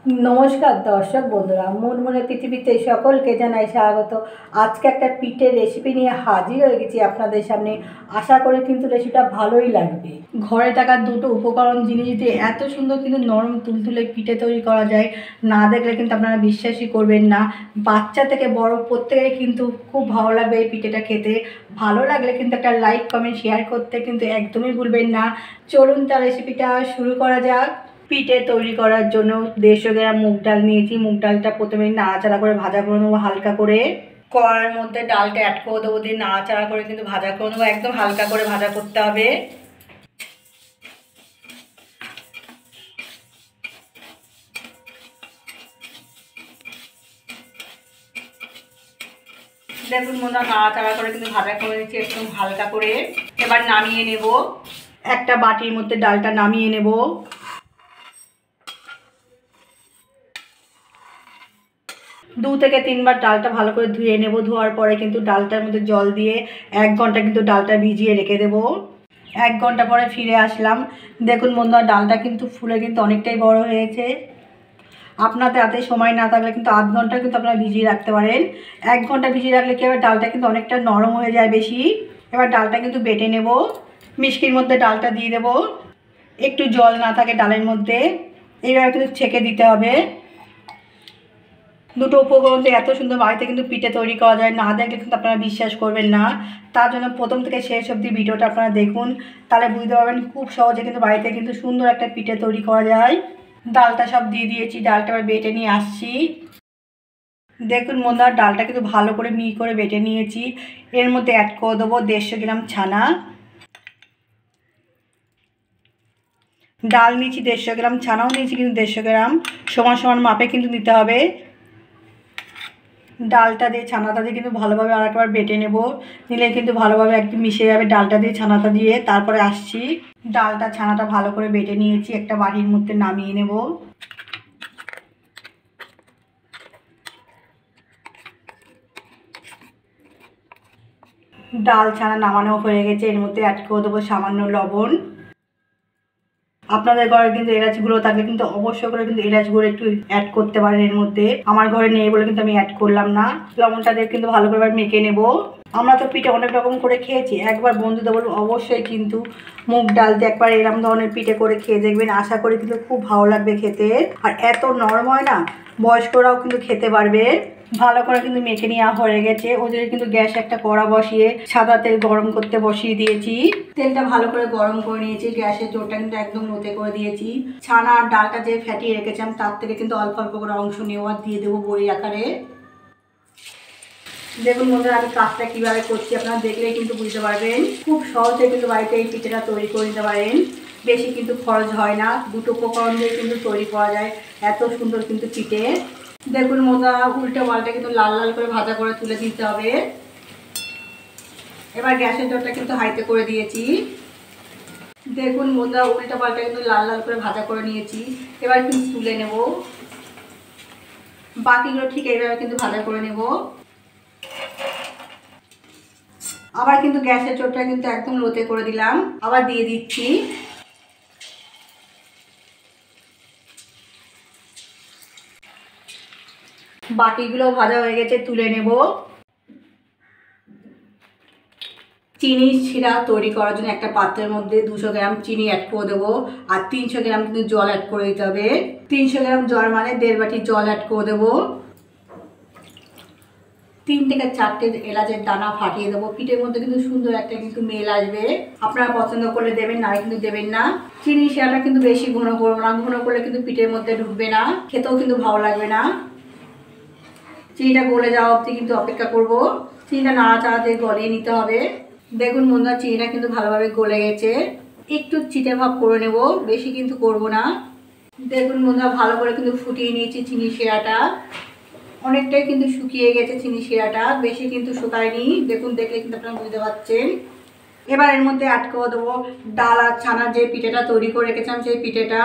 नमस्कार दर्शक बंधुरा मुनमुने पृथिवीते सकलके जानाई स्वागत। आज के एक पिठेर रेसिपि निये हाजिर हो गेছি আপনাদের সামনে। आशा करी किन्तु रेसिपिटा भालोई लागবে। घरे थाका दुटो उपकरण जिनिस दिये एत सुंदर किन्तु नरम तुलतुले पिठे तैरी करा जाय ना देखले किन्तु आपनारा विश्वासई करबेन ना। बाच्चा थेके बड़ प्रत्येकेरই किन्तु खूब भालो लागবে এই पिठेटा खेते। भालो लागले किन्तु একটা लाइक कमेंट शेयर करते किन्तु एकदमই भूलबेन ना। चलुन तार रेसिपिटा शुरू करा जाक। पिठे तैरी करार जोन्नो 150 ग्राम मुग डाल निয়েছি। मुग डालটা প্রথমে নাড়াচাড়া করে ভাজা করে নেব হালকা করে। কড়াইয়ের মধ্যে ডালটা অ্যাড করে দেবো, দিয়ে নাড়াচাড়া করে কিন্তু ভাজা করে নেব, একদম হালকা করে ভাজা করতে হবে। দেখুন বন্ধুরা নাড়াচাড়া করে কিন্তু ভাজা করে নিচ্ছি একদম হালকা করে। এবার নামিয়ে নেব, একটা বাটির মধ্যে ডালটা নামিয়ে নেব। 2 থেকে 3 বার ডালটা ভালো করে ধুয়ে নেব। ধোয়ার পরে কিন্তু ডালটার মধ্যে জল দিয়ে 1 ঘন্টা কিন্তু ডালটা ভিজিয়ে রেখে দেব। 1 ঘন্টা পরে ফিরে আসলাম। দেখুন বন্ধুরা ডালটা কিন্তু ফুলে কিন্তু অনেকটাই বড় হয়েছে। আপনাদের হাতে সময় না থাকলে কিন্তু আধ ঘন্টা কিন্তু আপনারা ভিজিয়ে রাখতে পারেন। 1 ঘন্টা ভিজিয়ে রাখলে কি হবে, ডালটা কিন্তু অনেকটা নরম হয়ে যায় বেশি। এবার ডালটা কিন্তু বেটে নেব। মিষ্টির মধ্যে ডালটা দিয়ে দেব, একটু জল না থাকে ডালের মধ্যে। এইভাবে কিন্তু ছেঁকে দিতে হবে। দুটো উপকরণ দিয়ে এত সুন্দর বাড়িতে কিন্তু পিঠে তৈরি করা যায়, না দেখলে কিন্তু আপনারা বিশ্বাস করবেন না। তার জন্য প্রথম থেকে শেষ অবধি ভিডিওটা আপনারা দেখুন, তাহলে বুঝতে পারবেন খুব সহজে কিন্তু বাড়িতে কিন্তু সুন্দর একটা পিঠে তৈরি করা যায়। ডালটা সব দিয়ে দিয়েছি, ডালটা এবার বেটে নিয়ে আসছি। দেখুন বন্ধুরা ডালটা কিন্তু ভালো করে মিহি করে বেটে নিয়েছি। এর মধ্যে অ্যাড করে দেবো 150 গ্রাম ছানা। ডাল নিয়েছি 150 গ্রাম, ছানাও নিয়েছি কিন্তু 150 গ্রাম, সমান সমান মাপে কিন্তু নিতে হবে। ডালটা দিয়ে ছানাটা দিয়ে কিন্তু ভালোভাবে আরেকবার বেটে নেব, নিলে কিন্তু ভালোভাবে একদম মিশে যাবে ডালটা দিয়ে ছানাটা দিয়ে। তারপরে আসছি, ডালটা ছানাটা ভালো করে বেটে নিয়েছি, একটা বাটির মধ্যে নামিয়ে নেব। ডাল ছানা নামানো হয়ে গেছে, এর মধ্যে অ্যাড করে দেবো সামান্য লবণ। আপনাদের ঘরে কিন্তু এলাচ গুঁড়ো থাকলে কিন্তু অবশ্যই করে কিন্তু এলাচ গুঁড়ো একটু অ্যাড করতে পারেন এর মধ্যে। আমার ঘরে নেই বলে কিন্তু আমি অ্যাড করলাম না। লবণটা দিয়ে কিন্তু ভালো করে মেখে নেব। আমরা তো পিঠে অনেক রকম করে খেয়েছি, একবার বন্ধুদের বলবো অবশ্যই কিন্তু মুগ ডাল দিয়ে একবার এরকম ধরনের পিঠে করে খেয়ে দেখবেন। আশা করি কিন্তু খুব ভালো লাগবে খেতে, আর এত নরম হয় না, বয়স্করাও কিন্তু খেতে পারবে। ভালো করে কিন্তু মেখে নেওয়া হয়ে গেছে। ওদের কিন্তু গ্যাসে একটা কড়া বসিয়ে সাদা তেল গরম করতে বসিয়ে দিয়েছি। তেলটা ভালো করে গরম করে নিয়েছি, গ্যাসের জোরটা কিন্তু একদম লোতে করে দিয়েছি। ছানা আর ডালটা যে ফ্যাটিয়ে রেখেছিলাম তার থেকে কিন্তু অল্প অল্প করে অংশ নেওয়া দিয়ে দেবো বড়ি আকারে। দেখুন বন্ধুরা আমি কাজটা কীভাবে করছি আপনারা দেখলেই কিন্তু বুঝতে পারবেন। খুব সহজে কিন্তু বাড়িতে এই পিঠেটা তৈরি করে নিতে পারেন, বেশি কিন্তু খরচ হয় না। দুটো উপকরণ দিয়ে কিন্তু তৈরি করা যায় এত সুন্দর কিন্তু পিঠে। দেখুন বন্ধুরা উল্টো পাল্টা কিন্তু লাল লাল করে ভাজা করে তুলে দিতে হবে। এবার গ্যাসের জলটা কিন্তু হাইতে করে দিয়েছি। দেখুন বন্ধুরা উল্টো পাল্টা কিন্তু লাল লাল করে ভাজা করে নিয়েছি। এবার কিন্তু তুলে নেব, বাকিগুলো ঠিক এইভাবে কিন্তু ভাজা করে নেব। আবার কিন্তু গ্যাসের জলটা কিন্তু একদম লোতে করে দিলাম, আবার দিয়ে দিচ্ছি। বাকিগুলো ভাজা হয়ে গেছে, তুলে নেব। চিনি শিরা তৈরি করার জন্য একটা পাত্রের মধ্যে 200 গ্রাম চিনি অ্যাড করে দেবো, আর 300 গ্রাম কিন্তু জল অ্যাড করে দিতে হবে। 300 গ্রাম জল মানে 1.5 বাটি জল অ্যাড করে দেবো। 3 থেকে 4টে এলাচের দানা ফাটিয়ে দেবো। পিঠের মধ্যে কিন্তু সুন্দর একটা কিন্তু মেল আসবে। আপনারা পছন্দ করলে দেবেন, না কিন্তু দেবেন না। চিনি শিরাটা কিন্তু বেশি ঘন করবো না, ঘন করলে কিন্তু পিঠের মধ্যে ঢুকবে না, খেতেও কিন্তু ভালো লাগবে না। চিনিটা গলে যাওয়া অবধি কিন্তু অপেক্ষা করব। চিনিটা নাড়াচাড়া দিয়ে গলিয়ে নিতে হবে। দেখুন বন্ধুরা চিনিটা কিন্তু ভালোভাবে গলে গেছে, একটু চিটে ভাব করে নেব, বেশি কিন্তু করব না। দেখুন বন্ধুরা ভালো করে কিন্তু ফুটিয়ে নিয়েছি চিনি শিরাটা, অনেকটাই কিন্তু শুকিয়ে গেছে চিনি শিরাটা, বেশি কিন্তু শুকায়নি। দেখুন দেখলে কিন্তু আপনারা বুঝতে পারছেন। এবার এর মধ্যে অ্যাড করে দেবো ডাল আর ছানার যে পিঠেটা তৈরি করে রেখেছিলাম সেই পিঠেটা।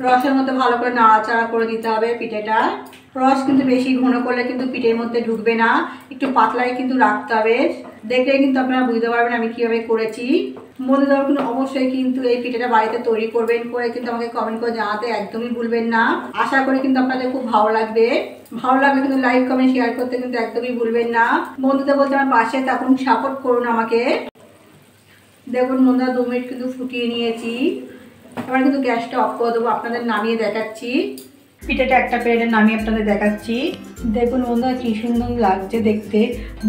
রসের মধ্যে ভালো করে নাড়াচাড়া করে দিতে হবে পিঠেটা। রস কিন্তু বেশি ঘন করলে কিন্তু পিঠের মধ্যে ঢুকবে না, একটু পাতলাই কিন্তু রাখতে হবে। দেখলে কিন্তু আপনারা বুঝতে পারবেন আমি কীভাবে করেছি। বন্ধুরা কিন্তু অবশ্যই কিন্তু এই পিঠাটা বাড়িতে তৈরি করবেন, করে কিন্তু আমাকে কমেন্ট করে জানাতে একদমই ভুলবেন না। আশা করি কিন্তু আপনাদের খুব ভালো লাগবে। ভালো লাগলে কিন্তু লাইক কমেন্ট শেয়ার করতে কিন্তু একদমই ভুলবেন না। বন্ধুদের বলতে আমার পাশে থাকুন, সাপোর্ট করুন আমাকে। দেখুন বন্ধুরা 2 মিনিট কিন্তু ফুটিয়ে নিয়েছি। এবার কিন্তু গ্যাসটা অফ করে দেবো, আপনাদের নামিয়ে দেখাচ্ছি। পিঠাটা একটা প্লেটে নামিয়ে আপনাদের দেখাচ্ছি। দেখুন বন্ধুরা কী সুন্দর লাগছে দেখতে।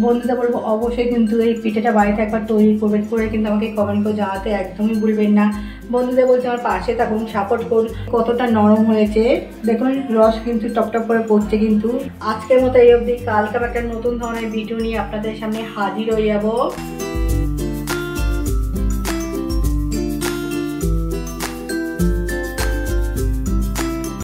বন্ধুদের বলবো অবশ্যই কিন্তু এই পিঠাটা বাড়িতে একবার তৈরি করবেন, করে কিন্তু আমাকে কমেন্ট করে জানাতে একদমই ভুলবেন না। বন্ধুদের বলছে আমার পাশে থাকুন, সাপোর্ট করুন। কতটা নরম হয়েছে দেখুন, রস কিন্তু টপটপ করে পড়ছে। কিন্তু আজকের মতো এই অবধি, কালকে একটা নতুন ধরনের ভিডিও নিয়ে আপনাদের সামনে হাজির হয়ে যাব।